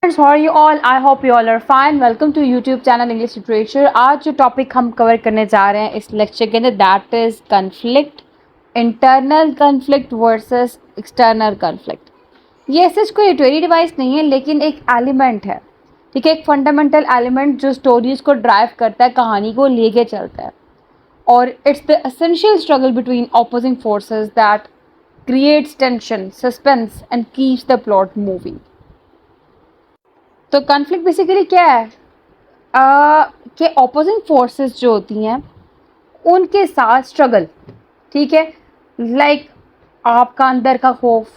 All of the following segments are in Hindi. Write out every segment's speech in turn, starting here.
Friends, how are you all? I hope you all are fine. Welcome to YouTube channel English Literature. आज जो टॉपिक हम कवर करने जा रहे हैं इस लेक्चर के अंदर that is conflict, internal conflict versus external conflict. ये ऐसे कोई लिटरेरी डिवाइस नहीं है लेकिन एक एलिमेंट है, ठीक है, एक फंडामेंटल एलिमेंट जो स्टोरीज को ड्राइव करता है, कहानी को लेके चलता है। और it's the essential struggle between opposing forces that creates tension, suspense and keeps the plot moving. तो कॉन्फ्लिक्ट बेसिकली क्या है कि ऑपोजिंग फोर्सेस जो होती हैं उनके साथ स्ट्रगल, ठीक है, लाइक आपका अंदर का खौफ,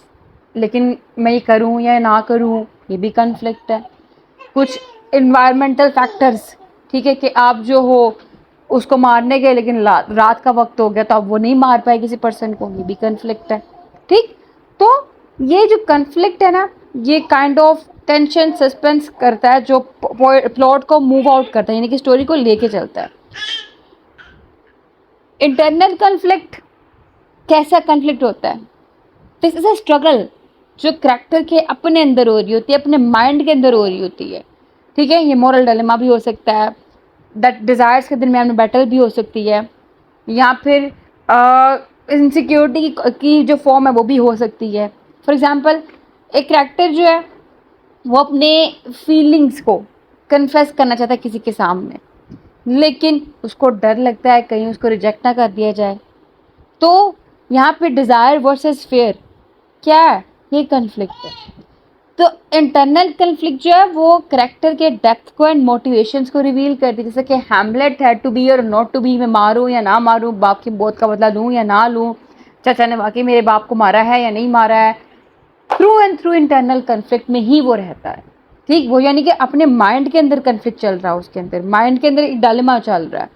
लेकिन मैं ये करूँ या ना करूँ, ये भी कॉन्फ्लिक्ट है। कुछ इन्वायरमेंटल फैक्टर्स, ठीक है, कि आप जो हो उसको मारने गए लेकिन रात का वक्त हो गया तो आप वो नहीं मार पाए किसी पर्सन को, ये भी कॉन्फ्लिक्ट है। ठीक, तो ये जो कॉन्फ्लिक्ट है ना, ये काइंड ऑफ टेंशन, सस्पेंस करता है, जो प्लॉट को मूव आउट करता है, यानी कि स्टोरी को लेके चलता है। इंटरनल कॉन्फ्लिक्ट कैसा कॉन्फ्लिक्ट होता है? दिस इज अ स्ट्रगल जो कैरेक्टर के अपने अंदर हो रही होती है, अपने माइंड के अंदर हो रही होती है, ठीक है। ये मोरल डिलेमा भी हो सकता है, दैट डिज़ायर्स के दरमियान में बैटल भी हो सकती है, या फिर इनसिक्योरिटी की जो फॉर्म है वो भी हो सकती है। फॉर एग्जांपल, एक कैरेक्टर जो है वो अपने फीलिंग्स को कन्फेस करना चाहता है किसी के सामने, लेकिन उसको डर लगता है कहीं उसको रिजेक्ट ना कर दिया जाए। तो यहाँ पे डिज़ायर वर्सेस फेयर क्या है? ये कन्फ्लिक्ट है। तो इंटरनल कन्फ्लिक्ट जो है वो करैक्टर के डेप्थ को एंड मोटिवेशंस को रिवील करती है। जैसे कि हैमलेट है, टू बी और नॉट टू बी, मैं मारूँ या ना मारूँ, बाप की मौत का बदला लूँ या ना लूँ, चाचा ने वाकई मेरे बाप को मारा है या नहीं मारा है। Through and through internal conflict में ही वो रहता है, ठीक। वो यानी कि अपने माइंड के अंदर कन्फ्लिक्ट चल रहा है, उसके अंदर माइंड के अंदर एक डायलेमा चल रहा है।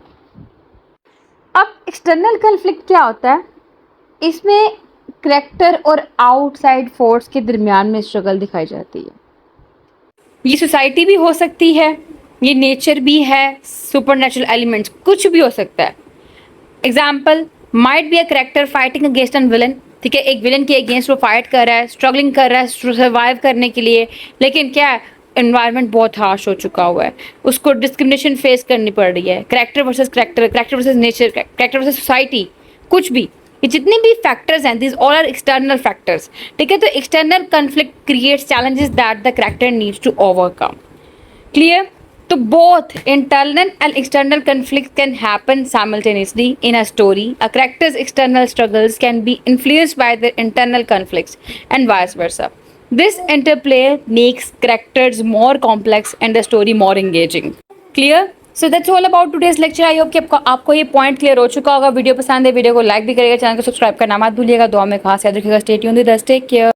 अब एक्सटर्नल कन्फ्लिक्ट क्या होता है? इसमें करैक्टर और आउटसाइड फोर्स के दरमियान में स्ट्रगल दिखाई जाती है। ये सोसाइटी भी हो सकती है, ये नेचर भी है, सुपरनैचुरल एलिमेंट्स, कुछ भी हो सकता है। Example might be a character fighting against an villain, ठीक है, एक विलन के अगेंस्ट वो फाइट कर रहा है, स्ट्रगलिंग कर रहा है सर्वाइव करने के लिए, लेकिन क्या है, एनवायरनमेंट बहुत हार्श हो चुका हुआ है, उसको डिस्क्रिमिनेशन फेस करनी पड़ रही है। Character versus character, character versus nature, character versus society, कुछ भी, ये जितने भी फैक्टर्स हैं, this all are external factors, ठीक है। तो external conflict creates challenges that the character needs to overcome. Clear? So both internal and external conflicts can happen simultaneously in a story. A character's external struggles can be influenced by their internal conflicts and vice versa. This interplay makes characters more complex and the story more engaging. Clear? So that's all about today's lecture. I hope कि आपको ये पॉइंट क्लियर हो चुका होगा। वीडियो पसंद है, वीडियो को लाइक भी करिएगा, चैनल को सब्सक्राइब करना मत भूलिएगा। दुआ में खास याद रखिएगा। Stay tuned with us, take care.